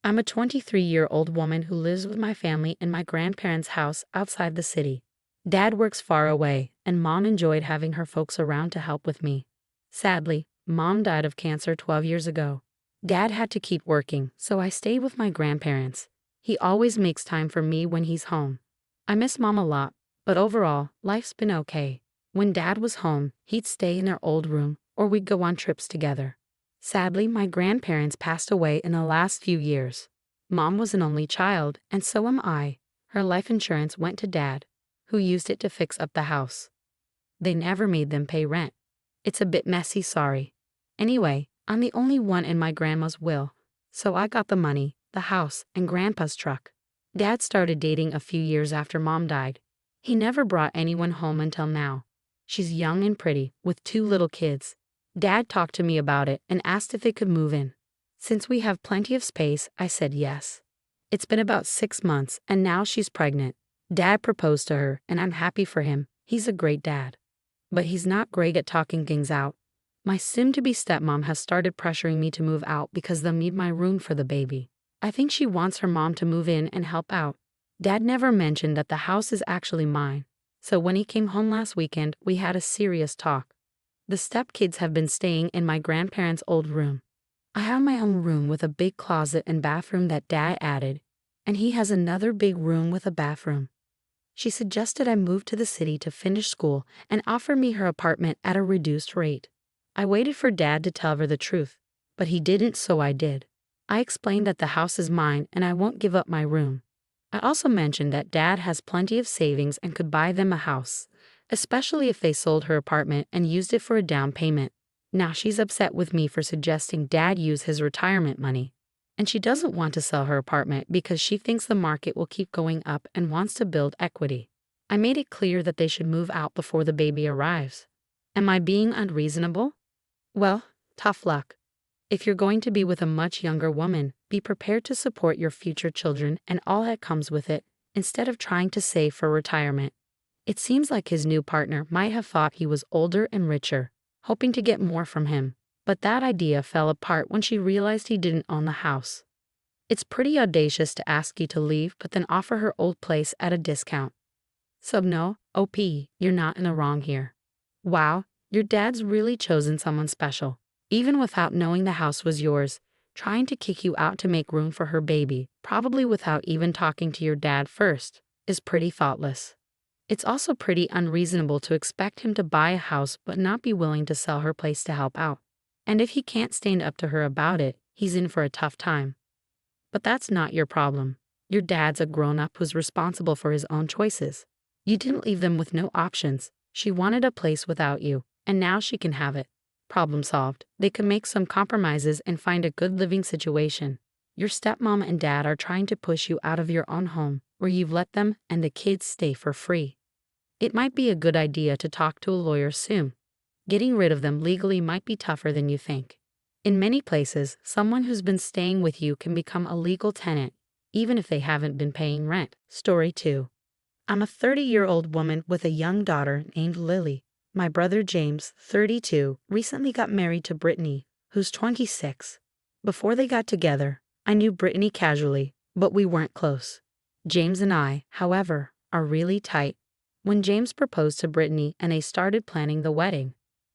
I'm a 23-year-old woman who lives with my family in my grandparents' house outside the city. Dad works far away, and Mom enjoyed having her folks around to help with me. Sadly, Mom died of cancer 12 years ago. Dad had to keep working, so I stayed with my grandparents. He always makes time for me when he's home. I miss Mom a lot, but overall, life's been okay. When Dad was home, he'd stay in their old room, or we'd go on trips together. Sadly, my grandparents passed away in the last few years. Mom was an only child, and so am I. Her life insurance went to Dad, who used it to fix up the house. They never made them pay rent. It's a bit messy, sorry. Anyway, I'm the only one in my grandma's will, so I got the money, the house, and Grandpa's truck. Dad started dating a few years after Mom died. He never brought anyone home until now. She's young and pretty, with 2 little kids. Dad talked to me about it and asked if they could move in. Since we have plenty of space, I said yes. It's been about 6 months, and now she's pregnant. Dad proposed to her, and I'm happy for him. He's a great dad. But he's not great at talking things out. My soon-to-be stepmom has started pressuring me to move out because they'll need my room for the baby. I think she wants her mom to move in and help out. Dad never mentioned that the house is actually mine, so when he came home last weekend, we had a serious talk. The stepkids have been staying in my grandparents' old room. I have my own room with a big closet and bathroom that Dad added, and he has another big room with a bathroom. She suggested I move to the city to finish school and offer me her apartment at a reduced rate. I waited for Dad to tell her the truth, but he didn't, so I did. I explained that the house is mine and I won't give up my room. I also mentioned that Dad has plenty of savings and could buy them a house, especially if they sold her apartment and used it for a down payment. Now she's upset with me for suggesting Dad use his retirement money. And she doesn't want to sell her apartment because she thinks the market will keep going up and wants to build equity. I made it clear that they should move out before the baby arrives. Am I being unreasonable? Well, tough luck. If you're going to be with a much younger woman, be prepared to support your future children and all that comes with it, instead of trying to save for retirement. It seems like his new partner might have thought he was older and richer, hoping to get more from him. But that idea fell apart when she realized he didn't own the house. It's pretty audacious to ask you to leave but then offer her old place at a discount. So no, OP, you're not in the wrong here. Wow, your dad's really chosen someone special. Even without knowing the house was yours, trying to kick you out to make room for her baby, probably without even talking to your dad first, is pretty thoughtless. It's also pretty unreasonable to expect him to buy a house but not be willing to sell her place to help out. And if he can't stand up to her about it, he's in for a tough time. But that's not your problem. Your dad's a grown-up who's responsible for his own choices. You didn't leave them with no options. She wanted a place without you, and now she can have it. Problem solved. They can make some compromises and find a good living situation. Your stepmom and dad are trying to push you out of your own home, where you've let them and the kids stay for free. It might be a good idea to talk to a lawyer soon. Getting rid of them legally might be tougher than you think. In many places, someone who's been staying with you can become a legal tenant, even if they haven't been paying rent. Story 2. I'm a 30-year-old woman with a young daughter named Lily. My brother James, 32, recently got married to Brittany, who's 26. Before they got together, I knew Brittany casually, but we weren't close. James and I, however, are really tight. When James proposed to Brittany and they started planning the wedding,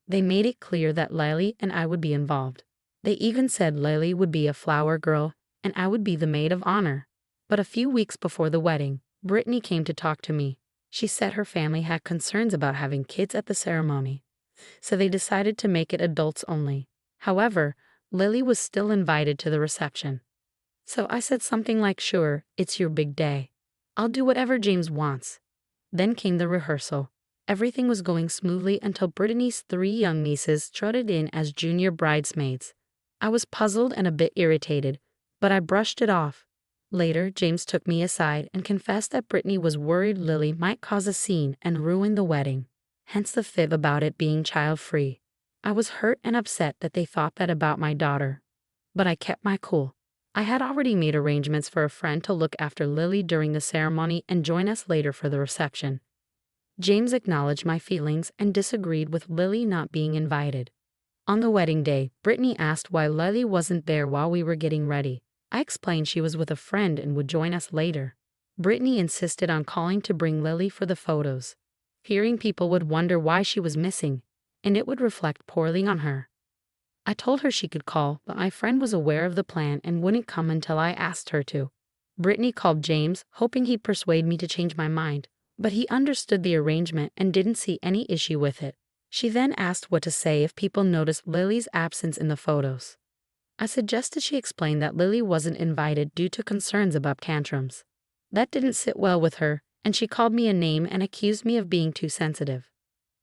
they made it clear that Lily and I would be involved. They even said Lily would be a flower girl and I would be the maid of honor. But a few weeks before the wedding, Brittany came to talk to me. She said her family had concerns about having kids at the ceremony, so they decided to make it adults only. However, Lily was still invited to the reception. So I said something like, "Sure, it's your big day. I'll do whatever James wants." Then came the rehearsal. Everything was going smoothly until Brittany's 3 young nieces trotted in as junior bridesmaids. I was puzzled and a bit irritated, but I brushed it off. Later, James took me aside and confessed that Brittany was worried Lily might cause a scene and ruin the wedding, hence the fib about it being child-free. I was hurt and upset that they thought that about my daughter, but I kept my cool. I had already made arrangements for a friend to look after Lily during the ceremony and join us later for the reception. James acknowledged my feelings and disagreed with Lily not being invited. On the wedding day, Brittany asked why Lily wasn't there while we were getting ready. I explained she was with a friend and would join us later. Brittany insisted on calling to bring Lily for the photos. Fearing people would wonder why she was missing, and it would reflect poorly on her. I told her she could call, but my friend was aware of the plan and wouldn't come until I asked her to. Brittany called James, hoping he'd persuade me to change my mind, but he understood the arrangement and didn't see any issue with it. She then asked what to say if people noticed Lily's absence in the photos. I suggested she explain that Lily wasn't invited due to concerns about tantrums. That didn't sit well with her, and she called me a name and accused me of being too sensitive.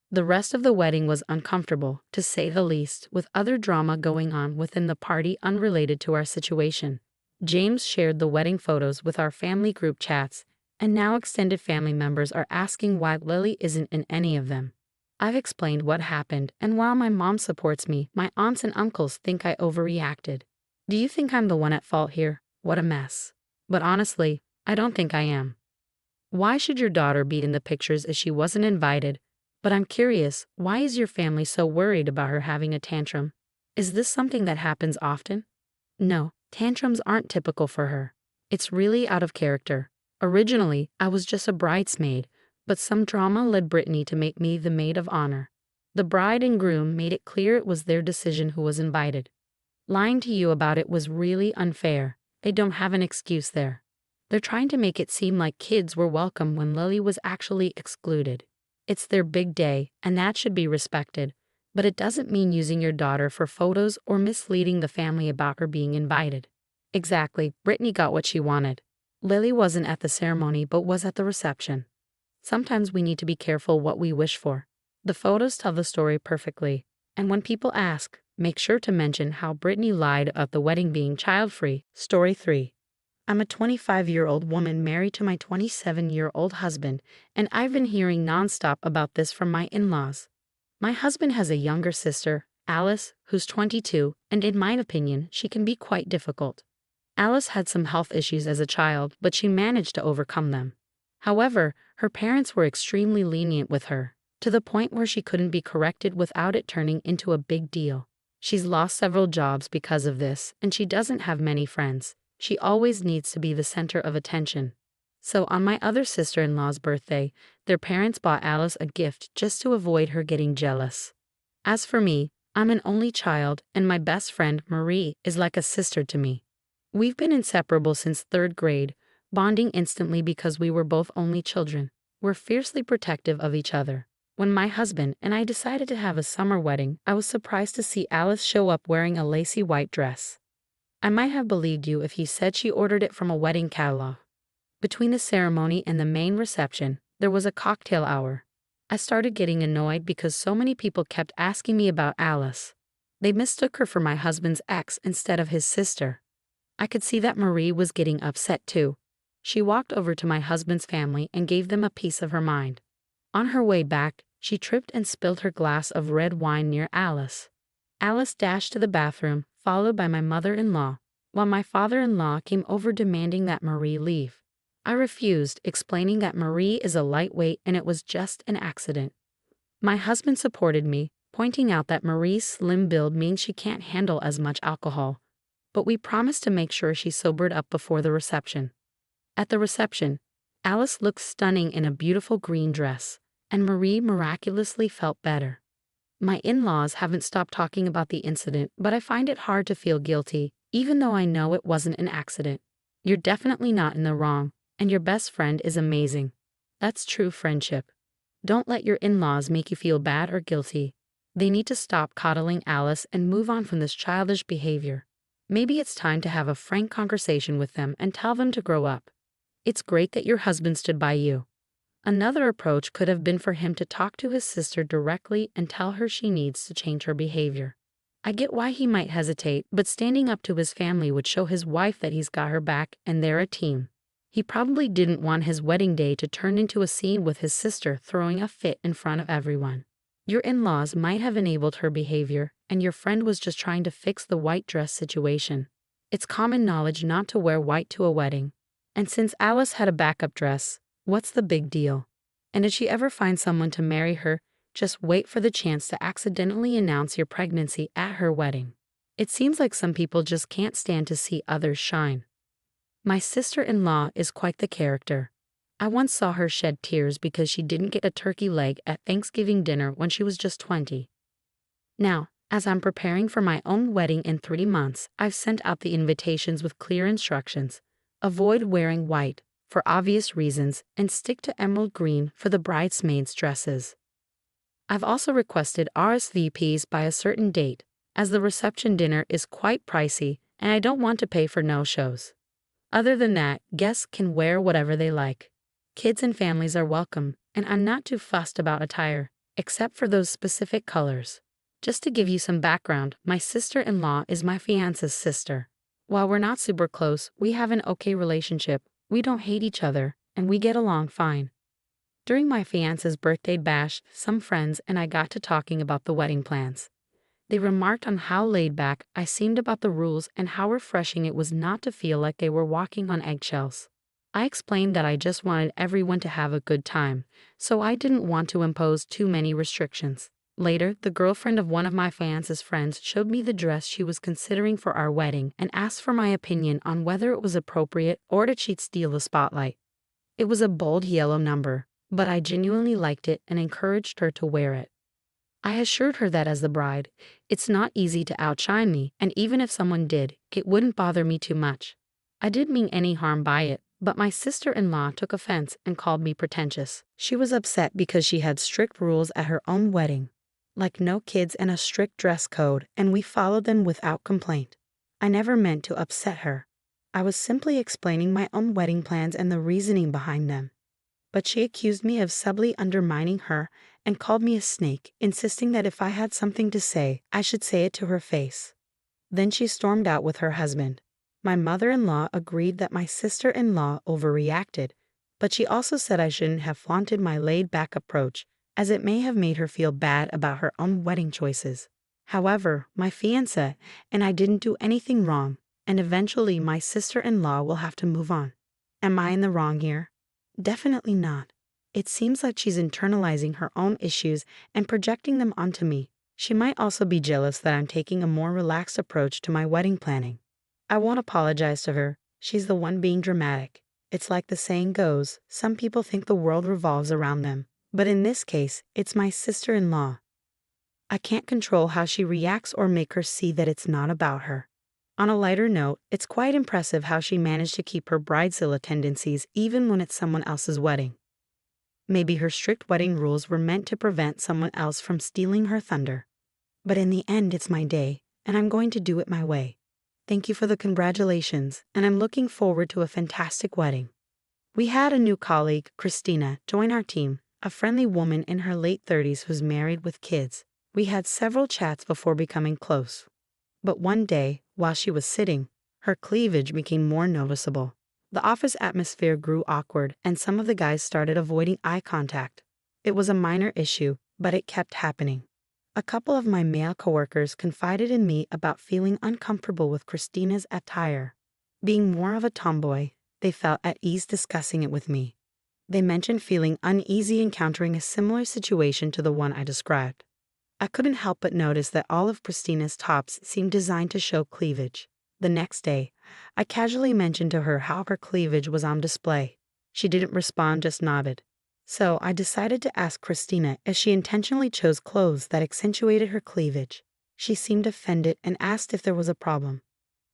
The rest of the wedding was uncomfortable, to say the least, with other drama going on within the party unrelated to our situation. James shared the wedding photos with our family group chats, and now extended family members are asking why Lily isn't in any of them. I've explained what happened, and while my mom supports me, my aunts and uncles think I overreacted. Do you think I'm the one at fault here? What a mess. But honestly, I don't think I am. Why should your daughter be in the pictures if she wasn't invited? But I'm curious, why is your family so worried about her having a tantrum? Is this something that happens often? No, tantrums aren't typical for her. It's really out of character. Originally, I was just a bridesmaid, but some drama led Brittany to make me the maid of honor. The bride and groom made it clear it was their decision who was invited. Lying to you about it was really unfair. They don't have an excuse there. They're trying to make it seem like kids were welcome when Lily was actually excluded. It's their big day, and that should be respected, but it doesn't mean using your daughter for photos or misleading the family about her being invited. Exactly, Brittany got what she wanted. Lily wasn't at the ceremony but was at the reception. Sometimes we need to be careful what we wish for. The photos tell the story perfectly, and when people ask, make sure to mention how Brittany lied about the wedding being child-free. Story 3. I'm a 25-year-old woman married to my 27-year-old husband, and I've been hearing nonstop about this from my in-laws. My husband has a younger sister, Alice, who's 22, and in my opinion, she can be quite difficult. Alice had some health issues as a child, but she managed to overcome them. However, her parents were extremely lenient with her, to the point where she couldn't be corrected without it turning into a big deal. She's lost several jobs because of this, and she doesn't have many friends. She always needs to be the center of attention. So on my other sister-in-law's birthday, their parents bought Alice a gift just to avoid her getting jealous. As for me, I'm an only child, and my best friend, Marie, is like a sister to me. We've been inseparable since 3rd grade, bonding instantly because we were both only children. We're fiercely protective of each other. When my husband and I decided to have a summer wedding, I was surprised to see Alice show up wearing a lacy white dress. I might have believed you if you said she ordered it from a wedding catalog. Between the ceremony and the main reception, there was a cocktail hour. I started getting annoyed because so many people kept asking me about Alice. They mistook her for my husband's ex instead of his sister. I could see that Marie was getting upset too. She walked over to my husband's family and gave them a piece of her mind. On her way back, she tripped and spilled her glass of red wine near Alice. Alice dashed to the bathroom, followed by my mother-in-law, while my father-in-law came over demanding that Marie leave. I refused, explaining that Marie is a lightweight and it was just an accident. My husband supported me, pointing out that Marie's slim build means she can't handle as much alcohol, but we promised to make sure she sobered up before the reception. At the reception, Alice looked stunning in a beautiful green dress, and Marie miraculously felt better. My in-laws haven't stopped talking about the incident, but I find it hard to feel guilty, even though I know it wasn't an accident. You're definitely not in the wrong, and your best friend is amazing. That's true friendship. Don't let your in-laws make you feel bad or guilty. They need to stop coddling Alice and move on from this childish behavior. Maybe it's time to have a frank conversation with them and tell them to grow up. It's great that your husband stood by you. Another approach could have been for him to talk to his sister directly and tell her she needs to change her behavior. I get why he might hesitate, but standing up to his family would show his wife that he's got her back and they're a team. He probably didn't want his wedding day to turn into a scene with his sister throwing a fit in front of everyone. Your in-laws might have enabled her behavior, and your friend was just trying to fix the white dress situation. It's common knowledge not to wear white to a wedding. And since Alice had a backup dress, what's the big deal? And if she ever finds someone to marry her, just wait for the chance to accidentally announce your pregnancy at her wedding. It seems like some people just can't stand to see others shine. My sister-in-law is quite the character. I once saw her shed tears because she didn't get a turkey leg at Thanksgiving dinner when she was just 20. Now, as I'm preparing for my own wedding in 3 months, I've sent out the invitations with clear instructions. Avoid wearing white, for obvious reasons, and stick to emerald green for the bridesmaids' dresses. I've also requested RSVPs by a certain date, as the reception dinner is quite pricey and I don't want to pay for no-shows. Other than that, guests can wear whatever they like. Kids and families are welcome, and I'm not too fussed about attire, except for those specific colors. Just to give you some background, my sister-in-law is my fiance's sister. While we're not super close, we have an okay relationship, we don't hate each other, and we get along fine. During my fiance's birthday bash, some friends and I got to talking about the wedding plans. They remarked on how laid back I seemed about the rules and how refreshing it was not to feel like they were walking on eggshells. I explained that I just wanted everyone to have a good time, so I didn't want to impose too many restrictions. Later, the girlfriend of one of my fiance's friends showed me the dress she was considering for our wedding and asked for my opinion on whether it was appropriate or did she'd steal the spotlight. It was a bold yellow number, but I genuinely liked it and encouraged her to wear it. I assured her that as the bride, it's not easy to outshine me, and even if someone did, it wouldn't bother me too much. I didn't mean any harm by it, but my sister-in-law took offense and called me pretentious. She was upset because she had strict rules at her own wedding, like no kids and a strict dress code, and we followed them without complaint. I never meant to upset her. I was simply explaining my own wedding plans and the reasoning behind them. But she accused me of subtly undermining her and called me a snake, insisting that if I had something to say, I should say it to her face. Then she stormed out with her husband. My mother-in-law agreed that my sister-in-law overreacted, but she also said I shouldn't have flaunted my laid-back approach, as it may have made her feel bad about her own wedding choices. However, my fiancé and I didn't do anything wrong, and eventually my sister-in-law will have to move on. Am I in the wrong here? Definitely not. It seems like she's internalizing her own issues and projecting them onto me. She might also be jealous that I'm taking a more relaxed approach to my wedding planning. I won't apologize to her. She's the one being dramatic. It's like the saying goes, some people think the world revolves around them, but in this case, it's my sister-in-law. I can't control how she reacts or make her see that it's not about her. On a lighter note, it's quite impressive how she managed to keep her bridezilla tendencies even when it's someone else's wedding. Maybe her strict wedding rules were meant to prevent someone else from stealing her thunder. But in the end, it's my day, and I'm going to do it my way. Thank you for the congratulations, and I'm looking forward to a fantastic wedding. We had a new colleague, Christina, join our team, a friendly woman in her late 30s who's married with kids. We had several chats before becoming close. But one day, while she was sitting, her cleavage became more noticeable. The office atmosphere grew awkward, and some of the guys started avoiding eye contact. It was a minor issue, but it kept happening. A couple of my male coworkers confided in me about feeling uncomfortable with Christina's attire. Being more of a tomboy, they felt at ease discussing it with me. They mentioned feeling uneasy encountering a similar situation to the one I described. I couldn't help but notice that all of Christina's tops seemed designed to show cleavage. The next day, I casually mentioned to her how her cleavage was on display. She didn't respond, just nodded. So I decided to ask Christina if she intentionally chose clothes that accentuated her cleavage. She seemed offended and asked if there was a problem.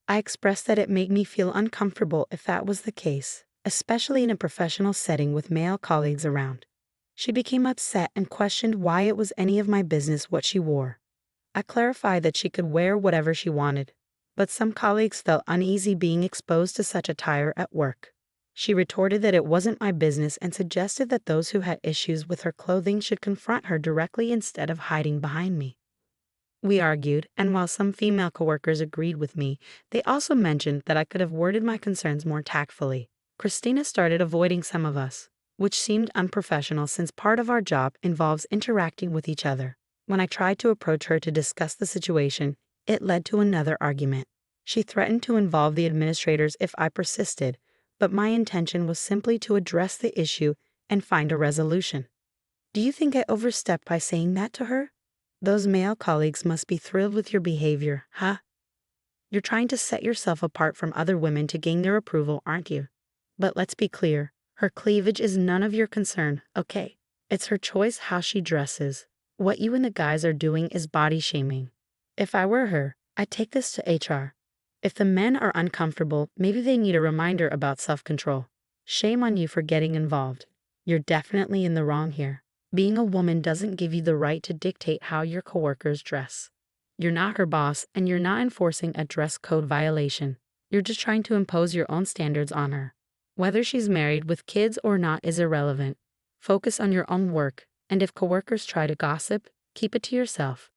I expressed that it made me feel uncomfortable if that was the case, especially in a professional setting with male colleagues around. She became upset and questioned why it was any of my business what she wore. I clarified that she could wear whatever she wanted, but some colleagues felt uneasy being exposed to such attire at work. She retorted that it wasn't my business and suggested that those who had issues with her clothing should confront her directly instead of hiding behind me. We argued, and while some female coworkers agreed with me, they also mentioned that I could have worded my concerns more tactfully. Christina started avoiding some of us, which seemed unprofessional since part of our job involves interacting with each other. When I tried to approach her to discuss the situation, it led to another argument. She threatened to involve the administrators if I persisted, but my intention was simply to address the issue and find a resolution. Do you think I overstepped by saying that to her? Those male colleagues must be thrilled with your behavior, huh? You're trying to set yourself apart from other women to gain their approval, aren't you? But let's be clear, her cleavage is none of your concern, okay? It's her choice how she dresses. What you and the guys are doing is body shaming. If I were her, I'd take this to HR. If the men are uncomfortable, maybe they need a reminder about self-control. Shame on you for getting involved. You're definitely in the wrong here. Being a woman doesn't give you the right to dictate how your coworkers dress. You're not her boss, and you're not enforcing a dress code violation. You're just trying to impose your own standards on her. Whether she's married with kids or not is irrelevant. Focus on your own work, and if coworkers try to gossip, keep it to yourself.